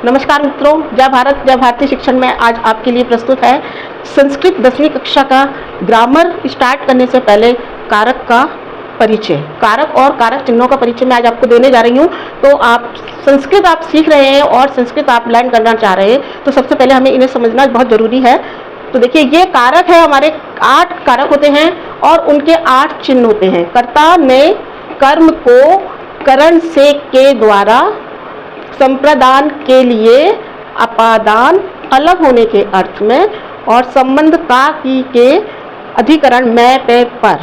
नमस्कार मित्रों, जय भारत जय भारतीय शिक्षण में आज आपके लिए प्रस्तुत है संस्कृत 10वीं कक्षा का ग्रामर। स्टार्ट करने से पहले कारक का परिचय, कारक और कारक चिन्हों का परिचय मैं आज आपको देने जा रही हूँ। तो आप संस्कृत आप सीख रहे हैं और संस्कृत आप लर्न करना चाह रहे हैं तो सबसे पहले हमें इन्हें समझना बहुत ज़रूरी है। तो देखिए, ये कारक है, हमारे 8 कारक होते हैं और उनके 8 चिन्ह होते हैं। कर्ता ने कर्म को करण से के द्वारा संप्रदान के लिए अपादान अलग होने के अर्थ में और संबंध का की के अधिकरण मैं पे पर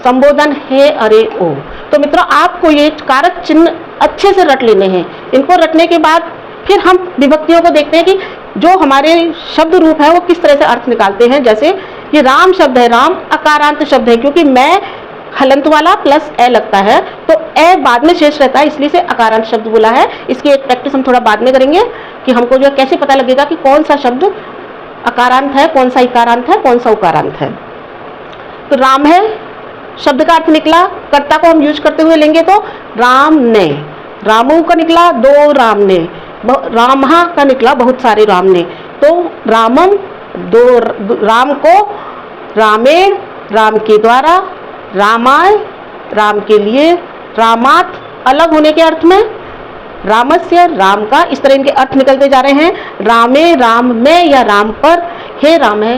संबोधन है अरे ओ। तो मित्रों, आपको ये कारक चिन्ह अच्छे से रट लेने हैं। इनको रटने के बाद फिर हम विभक्तियों को देखते हैं कि जो हमारे शब्द रूप है वो किस तरह से अर्थ निकालते हैं। जैसे ये राम शब्द है, राम अकारांत शब्द है क्योंकि मैं हलंत वाला प्लस ए लगता है तो ए बाद में शेष रहता है, इसलिए से अकारांत शब्द बोला है। इसकी एक प्रैक्टिस हम थोड़ा बाद में करेंगे कि हमको जो कैसे पता लगेगा कि कौन सा शब्द अकारांत है, कौन सा इकारांत है, कौन सा उकारांत है। तो राम है शब्द का अर्थ निकला, कर्ता को हम यूज करते हुए लेंगे तो राम ने, रामू का निकला 2 राम ने, रामहा का निकला बहुत सारे राम ने। तो रामम 2 राम को, रामेण राम के द्वारा, रामाय राम के लिए, रामात अलग होने के अर्थ में, रामस्य राम का, इस तरह इनके अर्थ निकलते जा रहे हैं। रामे राम में या राम पर, हे राम है,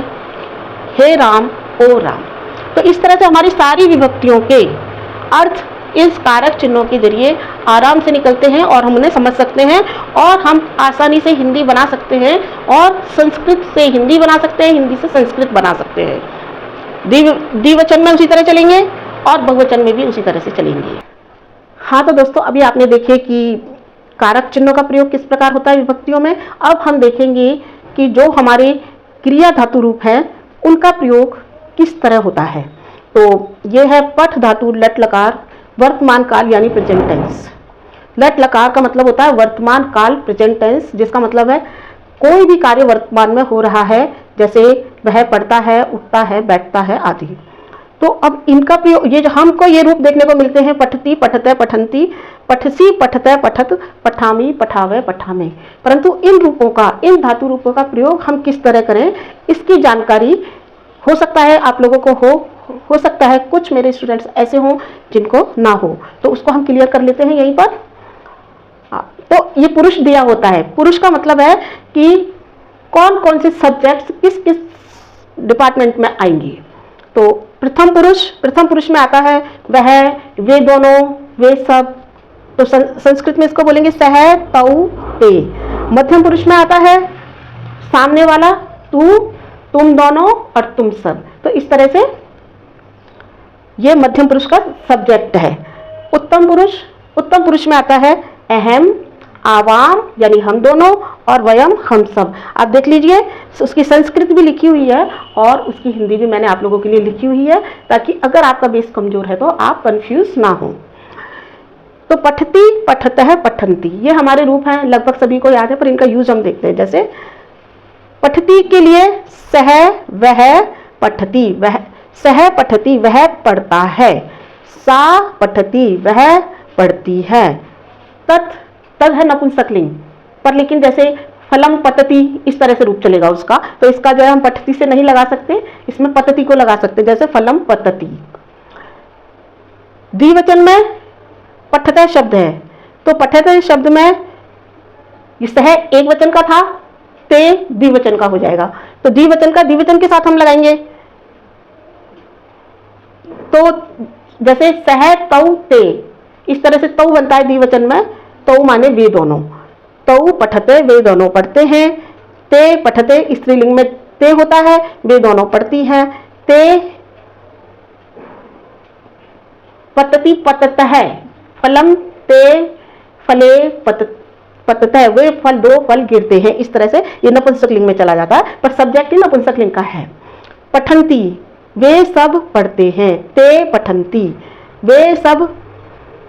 हे राम ओ राम। तो इस तरह से हमारी सारी विभक्तियों के अर्थ इस कारक चिन्हों के जरिए आराम से निकलते हैं और हम उन्हें समझ सकते हैं और हम आसानी से हिंदी बना सकते हैं और संस्कृत से हिंदी बना सकते हैं, हिंदी से संस्कृत बना सकते हैं। द्विवचन में उसी तरह चलेंगे और बहुवचन में भी उसी तरह से चलेंगे। हाँ, तो दोस्तों अभी आपने देखे कि कारक चिन्हों का प्रयोग किस प्रकार होता है विभक्तियों में। अब हम देखेंगे कि जो हमारे क्रिया धातु रूप है उनका प्रयोग किस तरह होता है। तो ये है पठ धातु लट लकार वर्तमान काल यानी प्रेजेंट टेंस। लट लकार का मतलब होता है वर्तमान काल प्रेजेंट टेंस, जिसका मतलब है कोई भी कार्य वर्तमान में हो रहा है, जैसे वह पढ़ता है, उठता है, बैठता है आदि। तो अब इनका प्रयोग, ये जो हमको ये रूप देखने को मिलते हैं, पठती पठते पठंती, पठसी पठते पठत, पठामी पठावे पठामे। परंतु इन रूपों का, इन धातु रूपों का प्रयोग हम किस तरह करें इसकी जानकारी हो सकता है आप लोगों को हो सकता है कुछ मेरे स्टूडेंट्स ऐसे हों जिनको ना हो, तो उसको हम क्लियर कर लेते हैं यहीं पर। तो ये पुरुष दिया होता है। पुरुष का मतलब है कि कौन कौन से सब्जेक्ट्स किस किस डिपार्टमेंट में आएंगे। तो प्रथम पुरुष में आता है वह, वे दोनों, वे सब। तो संस्कृत में इसको बोलेंगे सह, तौ, ते। मध्यम पुरुष में आता है सामने वाला, तू, तुम दोनों और तुम सब। तो इस तरह से ये मध्यम पुरुष का सब्जेक्ट है। उत्तम पुरुष में आता है अहम, आवाम यानी हम दोनों और वयम हम सब। आप देख लीजिए उसकी संस्कृत भी लिखी हुई है और उसकी हिंदी भी मैंने आप लोगों के लिए लिखी हुई है ताकि अगर आपका बेस कमजोर है तो आप कंफ्यूज ना हो। तो पठती पठतः पठंती ये हमारे रूप हैं, लगभग सभी को याद है पर इनका यूज हम देखते हैं। जैसे पठती के लिए सह वह पठती, वह सह पठती वह पढ़ता है, सा पठती वह पढ़ती है। तद है नपुंसकलिंग पर, लेकिन जैसे फलम पतती इस तरह से रूप चलेगा उसका, तो इसका जो है हम पठती से नहीं लगा सकते, इसमें पतती को लगा सकते, जैसे फलम पतती। द्विवचन में पठते शब्द है, तो पठते शब्द में सह एक वचन का था, ते द्विवचन का हो जाएगा। तो द्विवचन का द्विवचन के साथ हम लगाएंगे, तो जैसे सह तौ ते, इस तरह से तौ बनता है द्विवचन में। तौ माने वे दोनों, तौ पठते वे दोनों पढ़ते हैं, ते पठते स्त्रीलिंग में ते होता है, वे दोनों पढ़ती हैं। ते पतती पततः, फलम ते फले पततः, वे फल 2 फल गिरते हैं। इस तरह से ये नपुंसकलिंग में चला जाता है पर सब्जेक्ट ही नपुंसकलिंग का है। पठंती वे सब पढ़ते हैं, ते पठंती वे सब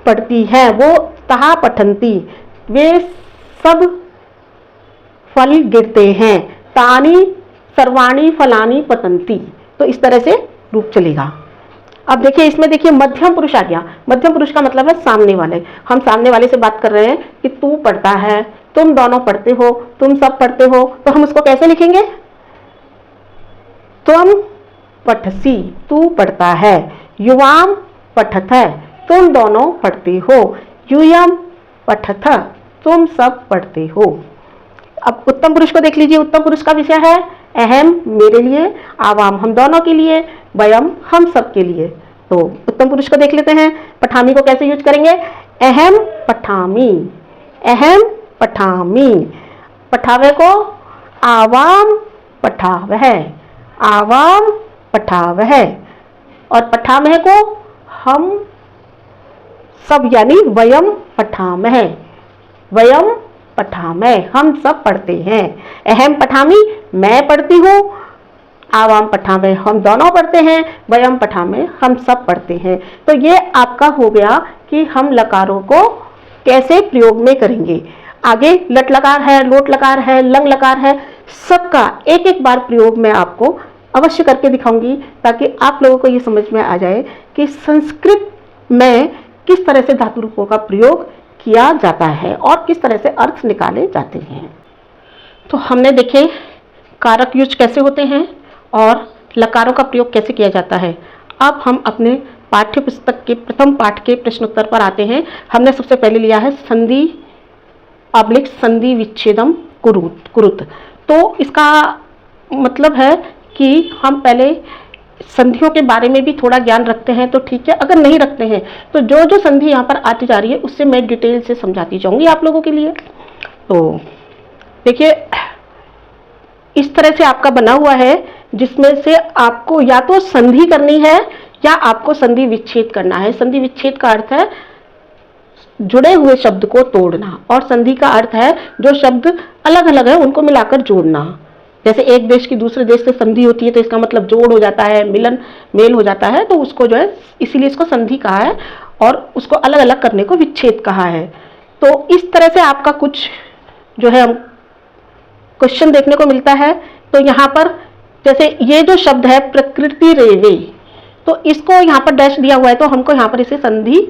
पढ़ती हैं, वो तहा पठंती वे सब फल गिरते हैं, तानी सर्वाणी फलानी पतंती। तो इस तरह से रूप चलेगा। अब देखिए इसमें देखिए मध्यम पुरुष आ गया। मध्यम पुरुष का मतलब है सामने वाले। हम सामने वाले से बात कर रहे हैं कि तू पढ़ता है, तुम दोनों पढ़ते हो, तुम सब पढ़ते हो, तो हम उसको कैसे लिखेंगे? त्वम पठसी, तू पढ़ता है। युवाम पठथ, तुम दोनों पढ़ते हो। यूयम पठथ, तुम सब पढ़ते हो। अब उत्तम पुरुष को देख लीजिए। उत्तम पुरुष का विषय है अहम, मेरे लिए, आवाम, हम दोनों के लिए, वयम, हम सब के लिए। तो उत्तम पुरुष को देख लेते हैं। पठामी को कैसे यूज करेंगे? अहम पठामी, अहम पठामी। पठावे को आवाम पठावह, आवाम पठावह। और पठामह को हम सब यानी वयम पठामह, वयम पठामह, हम सब पढ़ते हैं। अहम पठामी, मैं पढ़ती हूँ। आवाम पठामह, हम दोनों पढ़ते हैं। वयम पठामह, हम सब पढ़ते हैं। तो ये आपका हो गया कि हम लकारों को कैसे प्रयोग में करेंगे। आगे लट लकार है, लोट लकार है, लंग लकार है, सबका एक एक बार प्रयोग मैं आपको अवश्य करके दिखाऊंगी, ताकि आप लोगों को ये समझ में आ जाए कि संस्कृत में किस तरह से धातु रूपों का प्रयोग किया जाता है और किस तरह से अर्थ निकाले जाते हैं। तो हमने देखे कारक युज कैसे होते हैं और लकारों का प्रयोग कैसे किया जाता है। अब हम अपने पाठ्य पुस्तक के प्रथम पाठ के प्रश्नोत्तर पर आते हैं। हमने सबसे पहले लिया है संधि अब्लिक संधि विच्छेदम कुरुत। तो इसका मतलब है कि हम पहले संधियों के बारे में भी थोड़ा ज्ञान रखते हैं तो ठीक है, अगर नहीं रखते हैं तो जो जो संधि यहाँ पर आती जा रही है उससे मैं डिटेल से समझाती जाऊंगी आप लोगों के लिए। तो देखिए इस तरह से आपका बना हुआ है, जिसमें से आपको या तो संधि करनी है या आपको संधि विच्छेद करना है। संधि विच्छेद का अर्थ है जुड़े हुए शब्द को तोड़ना, और संधि का अर्थ है जो शब्द अलग अलग है उनको मिलाकर जोड़ना। जैसे एक देश की दूसरे देश से संधि होती है तो इसका मतलब जोड़ हो जाता है, मिलन, मेल हो जाता है, तो उसको जो है इसीलिए इसको संधि कहा है, और उसको अलग अलग करने को विच्छेद कहा है। तो इस तरह से आपका कुछ जो है क्वेश्चन देखने को मिलता है। तो यहाँ पर जैसे ये जो शब्द है प्रकृति रेवे, तो इसको यहाँ पर डैश दिया हुआ है, तो हमको यहाँ पर इसे संधि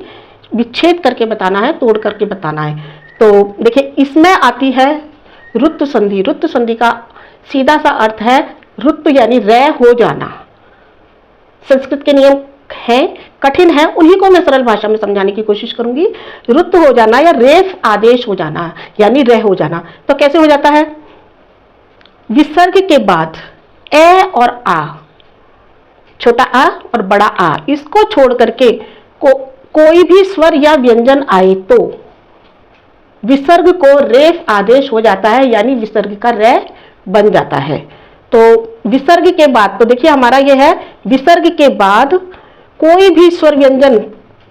विच्छेद करके बताना है, तोड़ करके बताना है। तो देखिए इसमें आती है रुत्व संधि। रुत्व संधि का सीधा सा अर्थ है रुत्व यानी रह हो जाना। संस्कृत के नियम है, कठिन है, उन्हीं को मैं सरल भाषा में समझाने की कोशिश करूंगी। रुत्व हो जाना या रेफ आदेश हो जाना यानी रह हो जाना। तो कैसे हो जाता है? विसर्ग के बाद ए और आ, छोटा आ और बड़ा आ, इसको छोड़ करके कोई भी स्वर या व्यंजन आए तो विसर्ग को रेफ आदेश हो जाता है, यानी विसर्ग का रे बन जाता है। तो विसर्ग के बाद, तो देखिए हमारा यह है विसर्ग के बाद कोई भी स्वर व्यंजन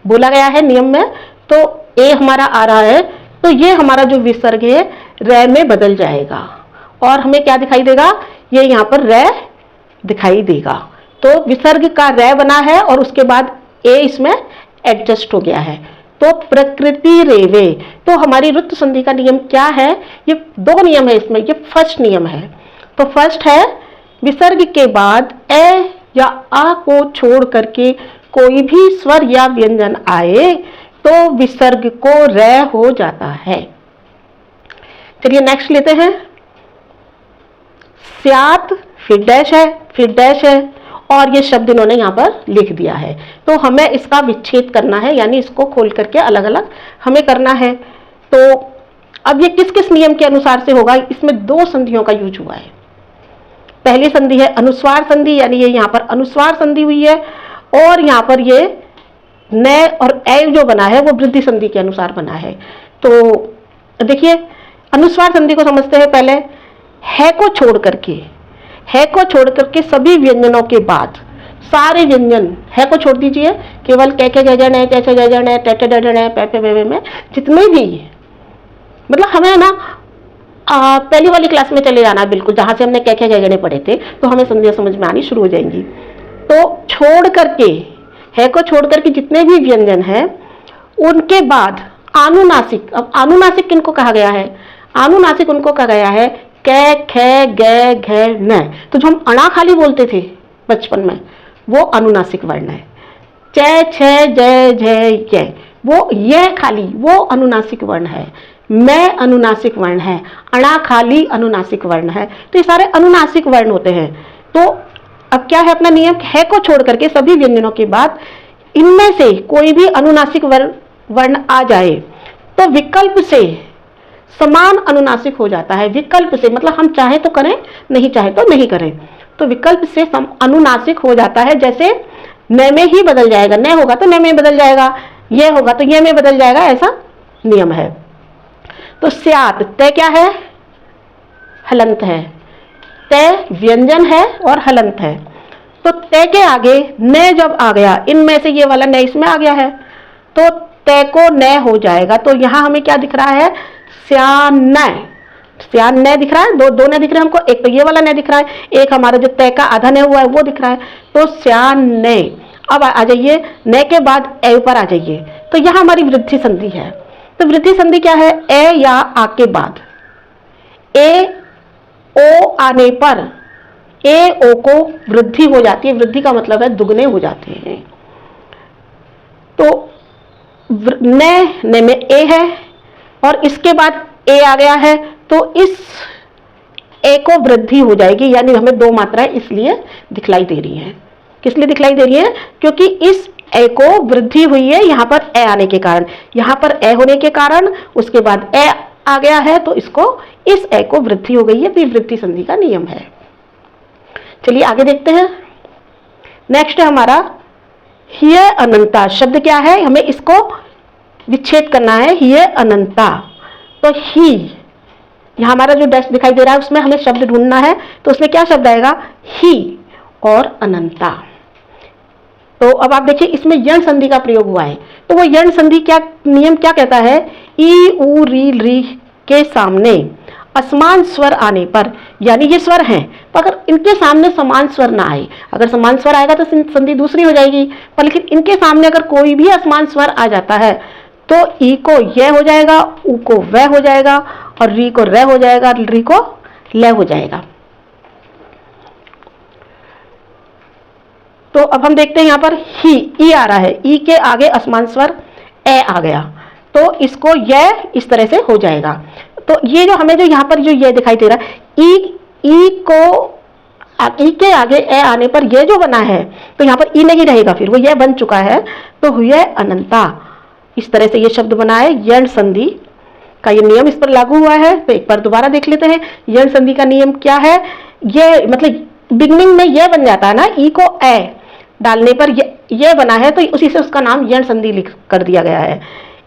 बोला गया है नियम में, तो ए हमारा आ रहा है, तो ये हमारा जो विसर्ग है रे में बदल जाएगा और हमें क्या दिखाई देगा? ये यहाँ पर रे दिखाई देगा। तो विसर्ग का रे बना है और उसके बाद ए इसमें एडजस्ट हो गया है। तो प्रकृति रेवे, तो हमारी रुत्व संधि का नियम क्या है? ये दो नियम है इसमें, ये फर्स्ट नियम है। तो फर्स्ट है विसर्ग के बाद ए या आ को छोड़ करके कोई भी स्वर या व्यंजन आए तो विसर्ग को रे हो जाता है। चलिए नेक्स्ट लेते हैं। स्यात, फिर डैश है, फिर डैश है, और ये शब्द इन्होंने यहाँ पर लिख दिया है। तो हमें इसका विच्छेद करना है, यानी इसको खोल करके अलग अलग हमें करना है। तो अब ये किस किस नियम के अनुसार से होगा? इसमें दो संधियों का यूज हुआ है। पहली संधि है अनुस्वार संधि, यानी ये यहाँ पर अनुस्वार संधि हुई है, और यहाँ पर ये न और ए जो बना है वो वृद्धि संधि के अनुसार बना है। तो देखिए अनुस्वार संधि को समझते हैं। पहले है को छोड़ करके, है को छोड़ करके सभी व्यंजनों के बाद सारे व्यंजन, है को छोड़ दीजिए, केवल कै के गजन है, कैसे गजन है, टेटे डजन है, पे बे में जितने भी, मतलब हमें ना पहली वाली क्लास में चले जाना बिल्कुल, जहां से हमने कै के गजने पढ़े थे, तो हमें संधियां समझ में आनी शुरू हो जाएंगी। तो छोड़ करके, है को छोड़ करके जितने भी व्यंजन है उनके बाद आनुनासिक। अब आनुनासिक किनको कहा गया है? आनुनासिक उनको कहा गया है कै, खे, गे, घे, न। तो जो हम अणा खाली बोलते थे बचपन में, वो अनुनासिक वर्ण है। च, छ, ज, झ, य, वो यह खाली वो अनुनासिक वर्ण है, मैं अनुनासिक वर्ण है, अणा खाली अनुनासिक वर्ण है। तो ये सारे अनुनासिक वर्ण होते हैं। तो अब क्या है अपना नियम, है को छोड़ करके सभी व्यंजनों के बाद इनमें से कोई भी अनुनासिक वर्ण आ जाए तो विकल्प से समान अनुनासिक हो जाता है। विकल्प से मतलब हम चाहे तो करें, नहीं चाहे तो नहीं करें, तो विकल्प से अनुनासिक हो जाता है। जैसे न में ही बदल जाएगा, न होगा तो न में बदल जाएगा, ये होगा तो ये में बदल जाएगा, ऐसा नियम है। तो स्यात् तय क्या है, हलंत है, तय व्यंजन है और हलंत है। तो तय के आगे न जब आ गया, इनमें से ये वाला न इसमें आ गया है तो तय को न हो जाएगा। तो यहां हमें क्या दिख रहा है, स्यान्न, स्यान्न दिख रहा है, दो न दिख रहे हैं हमको, एक तो ये वाला न दिख रहा है, एक हमारा जो तय का आधा न हुआ है वो दिख रहा है, तो स्यान्न। अब आ जाइए न के बाद ए ऊपर आ जाइए, तो यहां हमारी वृद्धि संधि है। तो वृद्धि संधि क्या है, ए या आ के बाद ए ओ आने पर ए ओ को वृद्धि हो जाती है। वृद्धि का मतलब है दुगने हो जाते हैं। तो न में ए है और इसके बाद ए आ गया है, तो इस ए को वृद्धि हो जाएगी, यानी हमें दो मात्राएं इसलिए दिखलाई दे रही हैं। किस लिए दिखलाई दे रही है, क्योंकि इस ए को वृद्धि हुई है यहाँ पर ए आने के कारण, यहाँ पर ए होने के कारण उसके बाद ए आ गया है, तो इसको इस ए को वृद्धि हो गई है। तो वृद्धि संधि का नियम है। चलिए आगे देखते हैं। नेक्स्ट है हमारा हिय अनंता। शब्द क्या है, हमें इसको विच्छेद करना है, हिय अनंता। तो ही, यहां हमारा जो डैश दिखाई दे रहा है उसमें हमें शब्द ढूंढना है, तो उसमें क्या शब्द आएगा, ही और अनंता। तो अब आप देखिए इसमें यण संधि का प्रयोग हुआ है। तो वो यण संधि क्या नियम क्या कहता है, ई उ री के सामने असमान स्वर आने पर, यानी ये स्वर हैं पर अगर इनके सामने समान स्वर ना आए, अगर समान स्वर आएगा तो संधि दूसरी हो जाएगी, पर लेकिन इनके सामने अगर कोई भी असमान स्वर आ जाता है तो ई को यह हो जाएगा, उ को वह हो जाएगा और री को र हो जाएगा, री को ल हो जाएगा। तो अब हम देखते हैं यहाँ पर ही, ई आ रहा है, ई के आगे असमान स्वर ए आ गया, तो इसको यह इस तरह से हो जाएगा। तो ये जो हमें जो यहाँ पर जो ये दिखाई दे रहा है, ई को ई के आगे ए आने पर ये जो बना है, तो यहाँ पर ई नहीं रहेगा, फिर वो यह बन चुका है, तो हुए अनंता। इस तरह से ये शब्द बना है। यण संधि का ये नियम इस पर लागू हुआ है। तो एक बार दोबारा देख लेते हैं, यण संधि का नियम क्या है। ये मतलब बिगनिंग में यह बन जाता है ना, ई को ए डालने पर ये बना है, तो उसी से उसका नाम यण संधि लिख कर दिया गया है।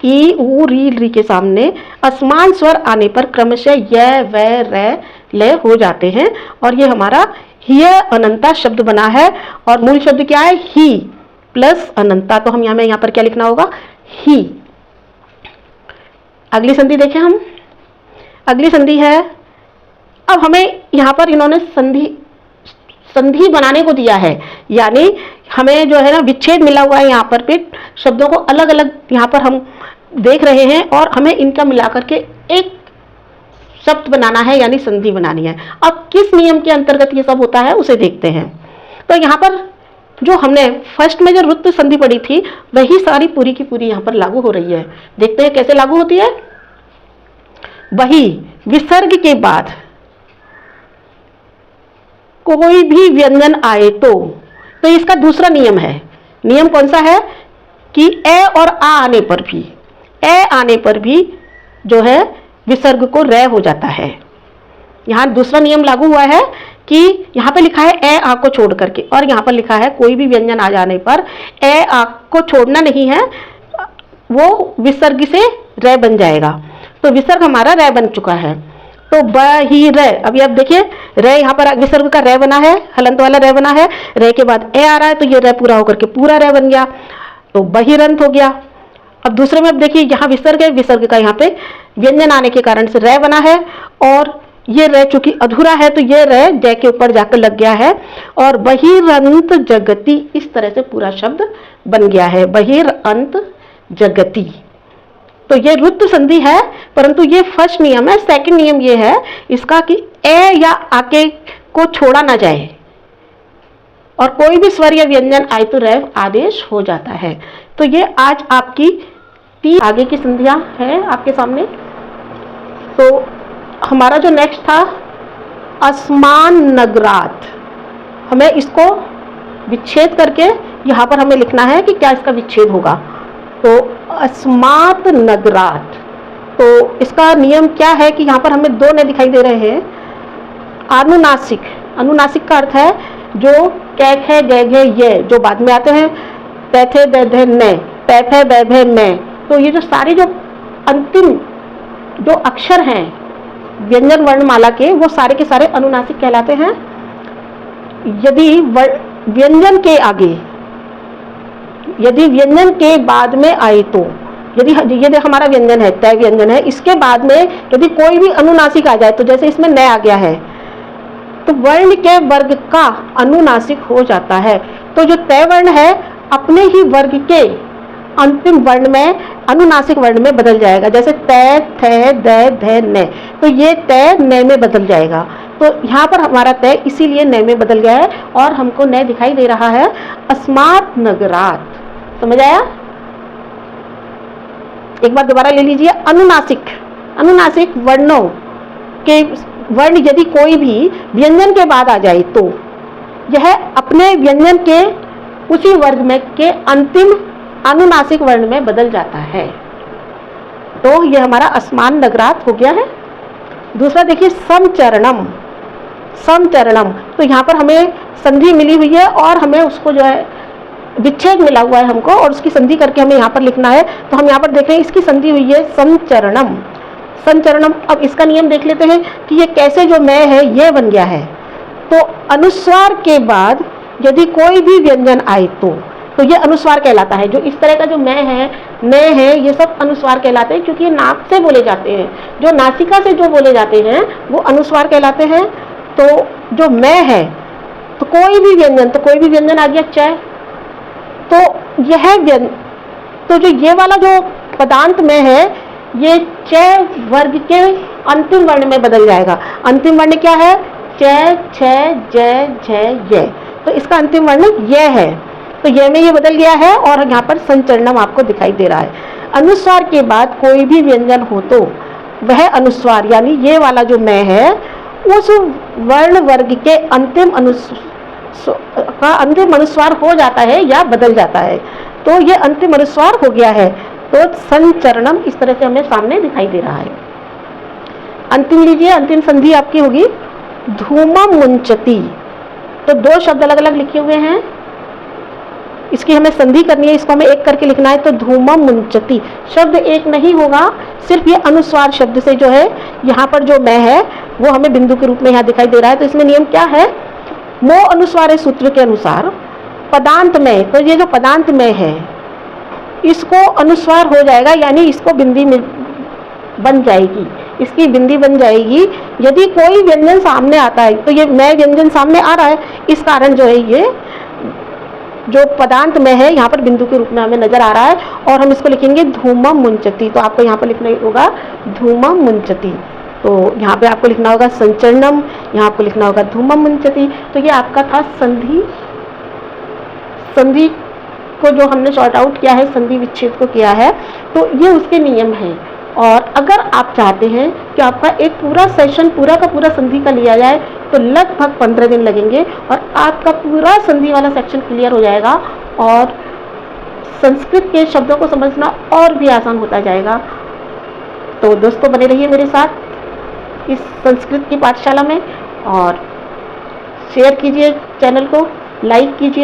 ई उ री के सामने असमान स्वर आने पर क्रमशः य व र ले हो जाते हैं, और ये हमारा हिय अनंता शब्द बना है। और मूल शब्द क्या है, ही प्लस अनंता। तो हम यहाँ पर क्या लिखना होगा, ही। अगली संधि देखें हम। अगली संधि है, अब हमें यहाँ पर इन्होंने संधि बनाने को दिया है, यानी हमें जो है ना विच्छेद मिला हुआ है। यहाँ पर फिर शब्दों को अलग अलग यहाँ पर हम देख रहे हैं और हमें इनका मिलाकर के एक शब्द बनाना है, यानी संधि बनानी है। अब किस नियम के अंतर्गत ये सब होता है उसे देखते हैं। तो यहाँ पर जो हमने फर्स्ट में जो रुत्व संधि पढ़ी थी, वही सारी पूरी की पूरी यहाँ पर लागू हो रही है। देखते हैं कैसे लागू होती है। वही विसर्ग के बाद कोई भी व्यंजन आए तो इसका दूसरा नियम है। नियम कौन सा है कि ए और आ आने पर भी जो है विसर्ग को रे हो जाता है। यहाँ दूसरा नियम लागू हुआ है कि यहाँ पे लिखा है ए आ को छोड़ करके, और यहाँ पर लिखा है कोई भी व्यंजन आ जाने पर ए आ को छोड़ना नहीं है, वो विसर्ग से रे बन जाएगा। तो विसर्ग हमारा रे बन चुका है। तो ब ही रे, अभी आप देखिए रे यहाँ पर विसर्ग का रे बना है, हलंत वाला रे बना है, रे के बाद ए आ रहा है, तो ये रे पूरा होकर के पूरा रे बन गया, तो बहिरंत हो गया। अब दूसरे में अब देखिए यहाँ विसर्ग है, विसर्ग का यहाँ पे व्यंजन आने के कारण से रे बना है, और ये रे चूंकि अधूरा है तो ये रे जय के ऊपर जाकर लग गया है, और बहिरंत जगति, इस तरह से पूरा शब्द बन गया है, बहिरंत जगति। तो ये रुत्व संधि है, परंतु ये फर्स्ट नियम है। सेकंड नियम ये है इसका कि ए या आके को छोड़ा ना जाए, और कोई भी स्वर या व्यंजन आए तो रेव आदेश हो जाता है। तो ये आज आपकी 3 आगे की संधियां हैं आपके सामने। तो हमारा जो नेक्स्ट था असमान नगरात, हमें इसको विच्छेद करके यहाँ पर हमें लिखना है कि क्या इसका विच्छेद होगा। तो अस्मात नगरात, तो इसका नियम क्या है कि यहाँ पर हमें 2 न दिखाई दे रहे हैं। अनुनासिक, अनुनासिक का अर्थ है जो कै खे गे घे ये जो बाद में आते हैं, तै थे दै धे ने, पै फे बै भे मैं, तो ये जो सारे जो अंतिम जो अक्षर हैं व्यंजन वर्णमाला के, वो सारे के सारे अनुनासिक कहलाते हैं। यदि व्यंजन के आगे, यदि व्यंजन के बाद में आए तो, यदि हमारा व्यंजन है, तय व्यंजन है, इसके बाद में यदि कोई भी अनुनासिक आ जाए, तो जैसे इसमें न आ गया है, तो वर्ण के वर्ग का अनुनासिक हो जाता है। तो जो तय वर्ण है अपने ही वर्ग के अंतिम वर्ण में अनुनासिक वर्ण में बदल जाएगा। जैसे तय थे दै धे ने, तो ये तय न में बदल जाएगा। तो यहाँ पर हमारा तय इसीलिए न में बदल गया है और हमको न दिखाई दे रहा है अस्मात नगरात। समझ आया? एक बार दोबारा ले लीजिए। अनुनासिक, अनुनासिक वर्णों के वर्ण यदि कोई भी व्यंजन के बाद आ जाए तो यह अपने व्यंजन के उसी वर्ग में के अंतिम अनुनासिक वर्ण में बदल जाता है। तो यह हमारा असमान नगरात हो गया है। दूसरा देखिए समचरणम, समचरणम, तो यहाँ पर हमें संधि मिली हुई है और हमें उसको जो है विच्छेद मिला हुआ है हमको, और उसकी संधि करके हमें यहाँ पर लिखना है। तो हम यहाँ पर देख रहे हैं इसकी संधि हुई है समचरणम, संचरणम। अब इसका नियम देख लेते हैं कि ये कैसे जो मैं है ये बन गया है। तो अनुस्वार के बाद यदि कोई भी व्यंजन आए तो ये अनुस्वार कहलाता है। जो इस तरह का जो मैं है, न है, ये सब अनुस्वार कहलाते हैं क्योंकि ये नाक से बोले जाते हैं। जो नासिका से जो बोले जाते हैं वो अनुस्वार कहलाते हैं। तो जो मैं है, तो कोई भी व्यंजन, तो कोई भी व्यंजन आ गया च, तो यह व्यंजन, तो जो ये वाला जो पदांत में है ये च वर्ग के अंतिम वर्ण में बदल जाएगा। अंतिम वर्ण क्या है? च छ ज झ य, तो इसका अंतिम वर्ण य है। तो ये में ये बदल गया है और यहाँ पर संचरणम आपको दिखाई दे रहा है। अनुस्वार के बाद कोई भी व्यंजन हो तो वह अनुस्वार यानी ये वाला जो मैं है उस वर्ण वर्ग के अंतिम अनुस्वार हो जाता है या बदल जाता है। तो ये अंतिम अनुस्वार हो गया है। तो संचरणम इस तरह से हमें सामने दिखाई दे रहा है। अंतिम लीजिए, अंतिम संधि आपकी होगी धूमम मुंचती। तो 2 शब्द अलग अलग लिखे हुए हैं, इसकी हमें संधि करनी है, इसको हमें एक करके लिखना है। तो धूमम मुंचती शब्द एक नहीं होगा, सिर्फ ये अनुस्वार शब्द से जो है यहाँ पर जो मैं है वो हमें बिंदु के रूप में यहाँ दिखाई दे रहा है। तो इसमें नियम क्या है? मो अनुस्वार सूत्र के अनुसार पदांत में, तो ये जो पदांत में है इसको अनुस्वार हो जाएगा, यानी इसको बिंदी में बन जाएगी, इसकी बिंदी बन जाएगी। यदि कोई व्यंजन सामने आता है, तो ये मैं व्यंजन सामने आ रहा है, इस कारण जो है ये जो पदांत में है यहाँ पर बिंदु के रूप में हमें नजर आ रहा है और हम इसको लिखेंगे धूमम मुंचती। तो आपको यहाँ पर लिखना होगा धूमम मुंचती। तो यहाँ पे आपको लिखना होगा संचरणम, यहाँ आपको लिखना होगा धूमम मुंचती। तो ये आपका था संधि, संधि को जो हमने शॉर्ट आउट किया है, संधि विच्छेद को किया है, तो ये उसके नियम हैं। और अगर आप चाहते हैं कि आपका एक पूरा सेशन पूरा का पूरा संधि का लिया जाए तो लगभग 15 दिन लगेंगे और आपका पूरा संधि वाला सेक्शन क्लियर हो जाएगा और संस्कृत के शब्दों को समझना और भी आसान होता जाएगा। तो दोस्तों बने रहिए मेरे साथ इस संस्कृत की पाठशाला में और शेयर कीजिए, चैनल को लाइक कीजिए।